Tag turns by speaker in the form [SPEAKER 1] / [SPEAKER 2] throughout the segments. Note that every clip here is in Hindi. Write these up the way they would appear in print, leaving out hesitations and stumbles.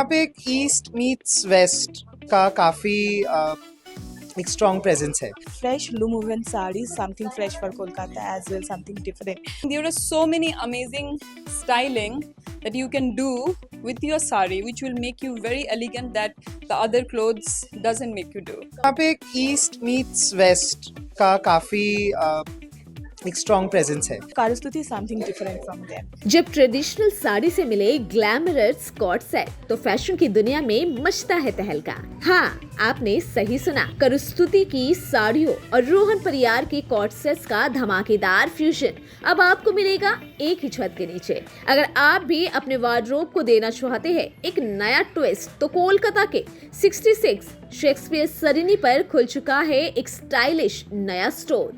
[SPEAKER 1] पे एक ईस्ट मीट्स वेस्ट का काफी एक strong presence है.
[SPEAKER 2] Fresh loom woven sarees, something fresh for Kolkata as well, something different.
[SPEAKER 3] There are so many amazing styling that you can do with your sari, which will make you very elegant that the other clothes doesn't make you do.
[SPEAKER 1] यहाँ पे एक ईस्ट मीट्स वेस्ट का काफी एक स्ट्रॉन्ग प्रेजेंस है.
[SPEAKER 2] Karustuti is something different from them.
[SPEAKER 4] जब ट्रेडिशनल साड़ी से मिले ग्लैमरस कॉट सेट तो फैशन की दुनिया में मचता है तहलका. हाँ, आपने सही सुना. करुस्तुति की साड़ियों और रोहन परियार की कॉट सेट्स का धमाकेदार फ्यूजन अब आपको मिलेगा एक ही छत के नीचे. अगर आप भी अपने वार्डरोब को देना चाहते हैं एक नया ट्विस्ट तो कोलकाता के 66 शेक्सपियर सरिनी पर खुल चुका है एक स्टाइलिश नया स्टोर.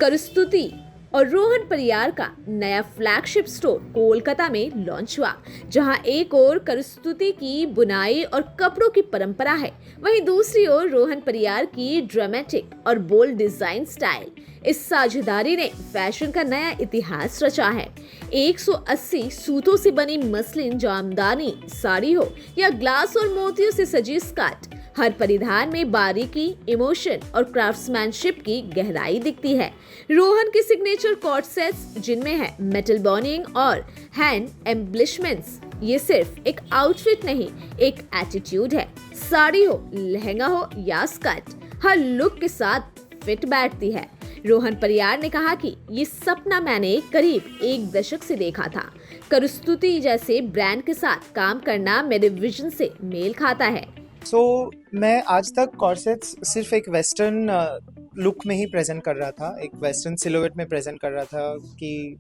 [SPEAKER 4] करुस्तुति और रोहन परियार का नया फ्लैगशिप स्टोर कोलकाता में लॉन्च हुआ, जहां एक ओर करुस्तुति की बुनाई और कपड़ों की परंपरा है, वहीं दूसरी ओर रोहन परियार की ड्रामेटिक और बोल्ड डिजाइन स्टाइल. इस साझेदारी ने फैशन का नया इतिहास रचा है. 180 सूतों से बनी मसलिन जामदानी साड़ी हो या ग्लास और मोतियों से सजी स्कर्ट, हर परिधान में बारीकी, इमोशन और क्राफ्ट्समैनशिप की गहराई दिखती है. रोहन के सिग्नेचर कॉट सेट्स जिनमें है मेटल बॉर्निंग और हैंड एम्ब्लिशमेंट्स, ये सिर्फ एक आउटफिट नहीं, एक एटीट्यूड है. साड़ी हो, लहंगा हो या स्कर्ट, हर लुक के साथ फिट बैठती है. रोहन परियार ने कहा कि ये सपना मैंने करीब 1 दशक से देखा था. करुस्तुति जैसे ब्रांड के साथ काम करना मेरे विजन से मेल खाता है.
[SPEAKER 1] मैं आज तक कॉर्सेट्स सिर्फ एक वेस्टर्न लुक में ही प्रेजेंट कर रहा था, एक वेस्टर्न सिलोवेट में प्रेजेंट कर रहा था कि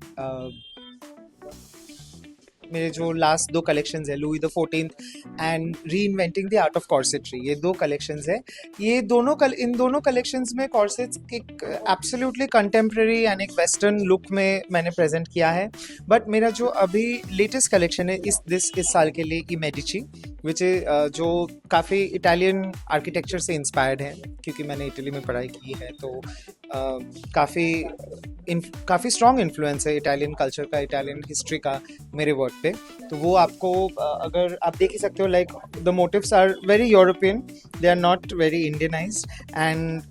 [SPEAKER 1] मेरे जो लास्ट 2 कलेक्शंस है, Louis the 14th and re inventing the art of कॉर्सेट्री, ये 2 कलेक्शंस है. ये इन दोनों कलेक्शंस में कॉर्सेट्स एक एब्सोल्युटली कंटेम्प्रेरी एंड एक वेस्टर्न लुक में मैंने प्रेजेंट किया है. बट मेरा जो अभी लेटेस्ट कलेक्शन है इस साल के लिए, ई मेडिची, विच जो काफ़ी इटालियन आर्किटेक्चर से इंस्पायर्ड है, क्योंकि मैंने इटली में पढ़ाई की है, तो काफ़ी स्ट्रॉन्ग इन्फ्लुएंस है इटालियन कल्चर का, इटालियन हिस्ट्री का मेरे वर्क पे. तो वो आपको अगर आप देख ही सकते हो, like the motifs are very European, they are not very Indianized, and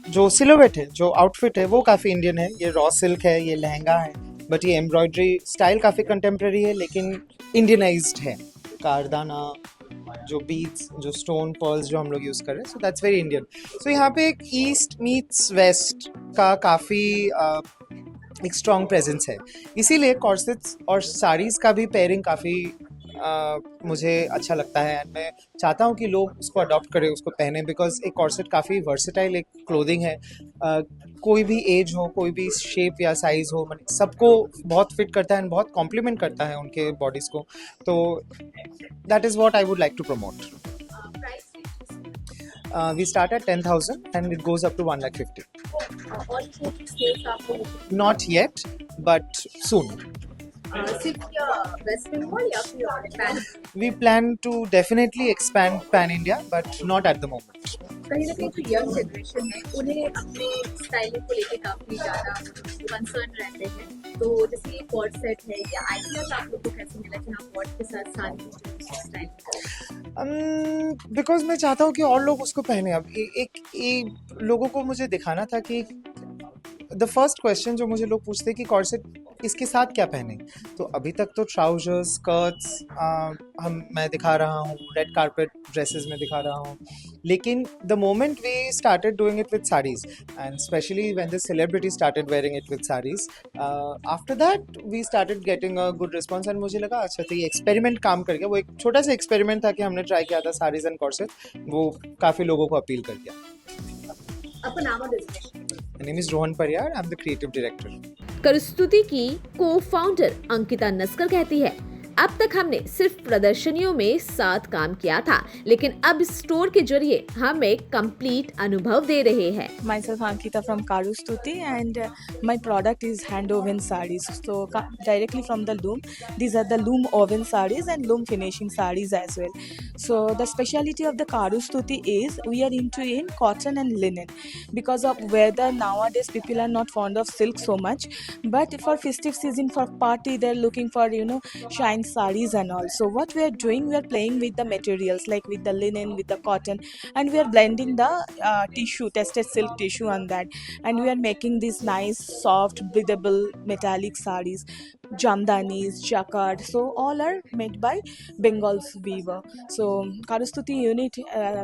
[SPEAKER 1] जो सिलोवेट है, जो आउटफिट है, वो काफ़ी इंडियन है. ये रॉ सिल्क है, ये लहंगा है, बट ये एम्ब्रॉयडरी स्टाइल काफ़ी कंटेम्प्रेरी है लेकिन इंडियनाइज्ड है. कारदाना, जो बीड्स, जो स्टोन पर्ल्स जो हम लोग यूज़ कर रहे हैं, सो दैट्स वेरी इंडियन. सो यहाँ पे एक ईस्ट मीट्स वेस्ट का काफ़ी एक स्ट्रॉन्ग प्रेजेंस है. इसीलिए कॉर्सेट्स और साड़ीज़ का भी पेयरिंग काफ़ी मुझे अच्छा लगता है, एंड मैं चाहता हूँ कि लोग उसको अडॉप्ट करें, उसको पहने, बिकॉज एक कॉर्सेट काफ़ी वर्सेटाइल एक क्लोथिंग है. कोई भी एज हो, कोई भी शेप या साइज हो, सबको बहुत फिट करता है एंड बहुत कॉम्प्लीमेंट करता है उनके बॉडीज़ को. तो that is what I would like to promote. We start at 10,000 and it goes up to 1,50,000. Not yet, but soon. We plan to definitely expand pan India, but not at the moment.
[SPEAKER 5] कहीं ना कहीं जो यंग जनरेशन है उन्हें अपने स्टाइलिंग को लेके काफी ज्यादा कंसर्न रहते हैं. तो जैसे ये कॉर्ड सेट है, या आइडियाज आप लोग को कैसे मिला कि हाँ कॉर्ड के साथ सारी स्टाइल?
[SPEAKER 1] बिकॉज मैं चाहता हूँ कि और लोग उसको पहने. अब एक लोगों को मुझे दिखाना था कि द फर्स्ट क्वेश्चन जो मुझे लोग पूछते हैं कि कॉर्सेट इसके साथ क्या पहने, तो अभी तक तो ट्राउजर्स, स्कर्ट्स मैं दिखा रहा हूँ, रेड कारपेट ड्रेसेस में दिखा रहा हूँ. लेकिन the moment we started doing it with saris, and specially when the celebrity started wearing it with saris, after that we started getting a good response. And मुझे लगा अच्छा तो ये एक्सपेरिमेंट काम कर गया. वो एक छोटा सा एक्सपेरिमेंट था कि हमने ट्राई किया था साड़ीज एंड कॉर्सेट, वो काफ़ी लोगों को अपील कर गया.
[SPEAKER 5] आपका नाम और designation?
[SPEAKER 1] My name is Rohan Pariyar. I'm the creative director.
[SPEAKER 4] करुस्तुति की को-फाउंडर अंकिता नस्कर कहती है, अब तक हमने सिर्फ प्रदर्शनियों में साथ काम किया था, लेकिन अब स्टोर के जरिए हम एक कंप्लीट अनुभव दे रहे हैं.
[SPEAKER 2] Myself Ankita from Karustuti, and my product is hand woven sarees. So directly from the loom. These are the loom woven sarees and loom finishing sarees as well. So the speciality of the Karustuti is we are into in cotton and linen, because of weather nowadays people are not fond of silk so much, but for festive season, for party, they're looking for shiny and sarees and all. So what we are doing, we are playing with the materials like with the linen, with the cotton, and we are blending the tissue, tested silk tissue on that, and we are making these nice, soft, breathable, metallic sarees, jamdanis, jacquard. So all are made by Bengal's weaver. So Karustuti unit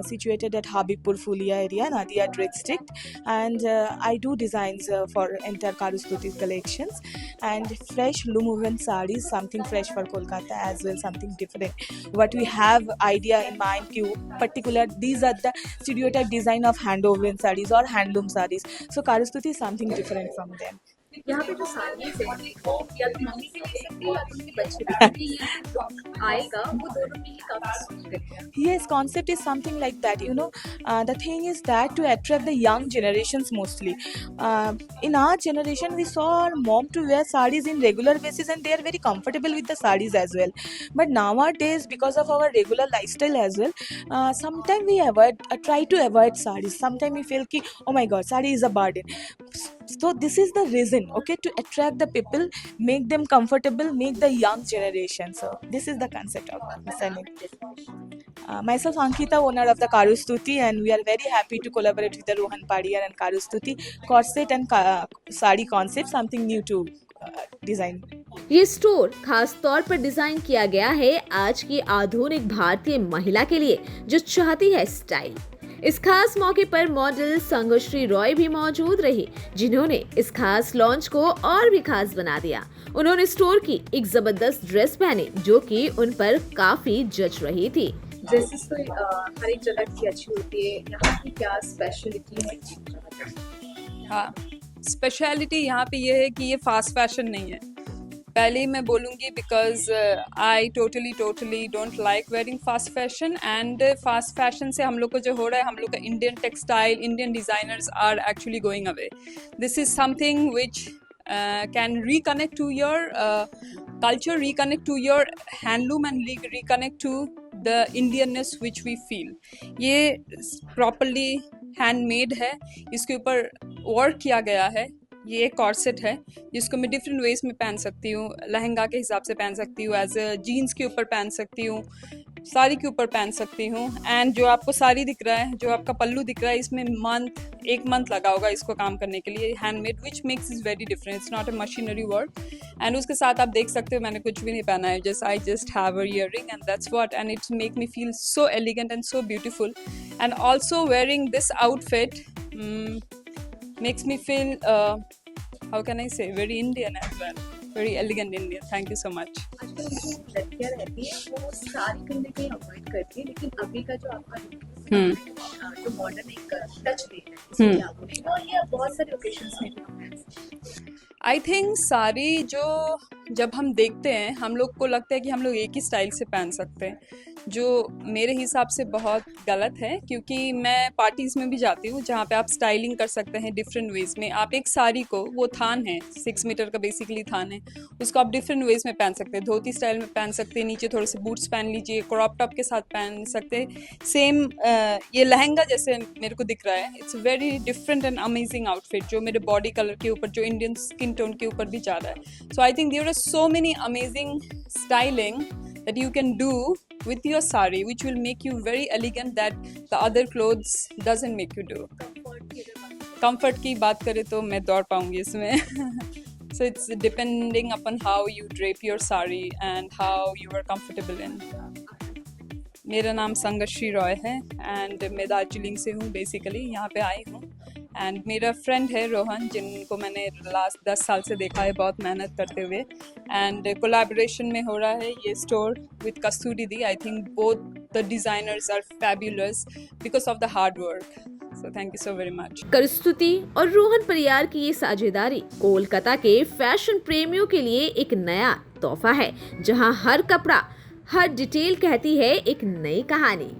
[SPEAKER 2] situated at Habibpur Fulia area, Nadia district, and I do designs for entire Karustuti collections and fresh loom woven sarees, something fresh for Kolkata as well, something different. What we have idea in mind, particular these are the stereotype design of hand woven sarees or handloom sarees. So Karustuti is something different from them.
[SPEAKER 5] यहाँ पे जो साड़ीज है वो या तो मम्मी के ले सकते हैं या तो उनके बच्चे के लिए, क्योंकि ये जो आएगा वो दोनों के लिए काफी सूट करेगा.
[SPEAKER 2] Yes, concept is something like that. The thing is that to attract the young generations mostly. In our generation, we saw our mom to wear sarees in regular basis, and they are very comfortable with the sarees as well. But nowadays, because of our regular lifestyle as well, sometimes we try to avoid sarees. Sometimes we feel ki, oh my God, saree is a burden. So this is the reason, okay, to attract the people, make them comfortable, make the young generation. So this is the concept of selling. Myself Ankita, owner of the Karustuti, and we are very happy to collaborate with the Rohan Padiar and Karustuti. Corset and sari concept, something new to design.
[SPEAKER 4] ये स्टोर खास तौर पर डिजाइन किया गया है आज की आधुनिक भारतीय महिला के लिए जो चाहती है स्टाइल। इस खास मौके पर मॉडल संगश्री रॉय भी मौजूद रही, जिन्होंने इस खास लॉन्च को और भी खास बना दिया। उन्होंने स्टोर की एक जबरदस्त ड्रेस पहनी जो कि उन पर काफी जच रही थी।
[SPEAKER 5] ड्रेसेस तो हर एक जगह की अच्छी होती है, यहाँ की क्या स्पेशलिटी है?
[SPEAKER 3] हाँ, स्पेशलिटी यहाँ पे ये है कि ये फास्ट फैशन नहीं है। पहले ही मैं बोलूँगी because I totally don't like wearing fast fashion, and fast fashion से हम लोग को जो हो रहा है, हम लोग का Indian textile, Indian designers are actually going away. This is something which can reconnect to your culture, reconnect to your handloom and reconnect to the Indianness which we feel. ये properly handmade है, इसके ऊपर वर्क किया गया है। ये एक कॉर्सेट है जिसको मैं डिफरेंट वेज में पहन सकती हूँ, लहंगा के हिसाब से पहन सकती हूँ, एज अ जीन्स के ऊपर पहन सकती हूँ, साड़ी के ऊपर पहन सकती हूँ। एंड जो आपको साड़ी दिख रहा है, जो आपका पल्लू दिख रहा है, इसमें एक मंथ लगा होगा इसको काम करने के लिए। Handmade which makes is very different, it's not a machinery work. And उसके साथ आप देख सकते हो मैंने कुछ भी नहीं पहना है, I just have a earliness and that's what, and it's make me feel so elegant and so beautiful. And also wearing this outfit makes me feel how can I say, very Indian as well, very elegant Indian. Thank you so much.
[SPEAKER 5] आजकल जो लड़कियां रहती है वो सारी कहीं ना कहीं अवॉइड करती है, लेकिन अभी का जो आपका जो मॉडर्न एक टच दे रहा है, और ये बहुत सारे ओकेशंस में भी
[SPEAKER 3] आई थिंक साड़ी जो जब हम देखते हैं, हम लोग को लगता है कि हम लोग एक ही स्टाइल से पहन सकते हैं, जो मेरे हिसाब से बहुत गलत है। क्योंकि मैं पार्टीज़ में भी जाती हूँ जहाँ पे आप स्टाइलिंग कर सकते हैं डिफरेंट वेज में। आप एक साड़ी को, वो थान है 6 मीटर का बेसिकली थान है, उसको आप डिफरेंट वेज में पहन सकते हैं। धोती स्टाइल में पहन सकते हैं, नीचे थोड़े से बूट्स पहन लीजिए, क्रॉप टॉप के साथ पहन सकते हैं। सेम ये लहंगा जैसे मेरे को दिख रहा है, it's very different and amazing outfit जो मेरे बॉडी कलर के ऊपर, जो इंडियन स्किन टोन के ऊपर भी जा रहा है। So I think there are so many amazing styling that you can do with your sari which will make you very elegant that the other clothes doesn't make you do. Comfort की बात करें तो मैं दौड़ पाऊंगी इसमें। So it's depending upon how you drape your sari and how you are comfortable in. मेरा नाम संगश्री रॉय है एंड मैं दार्जिलिंग से हूँ, बेसिकली यहाँ पे आई हूँ। एंड मेरा फ्रेंड है रोहन, जिनको मैंने लास्ट 10 साल से देखा है बहुत मेहनत करते हुए, एंड कोलैबोरेशन में हो रहा है ये store with Kasturi di. I think both the designers are fabulous because of the hard work. So thank you so very much.
[SPEAKER 4] करस्तुति और रोहन परियार की ये साझेदारी कोलकाता के फैशन प्रेमियों के लिए एक नया तोहफा है, जहां हर कपड़ा, हर डिटेल कहती है एक नई कहानी।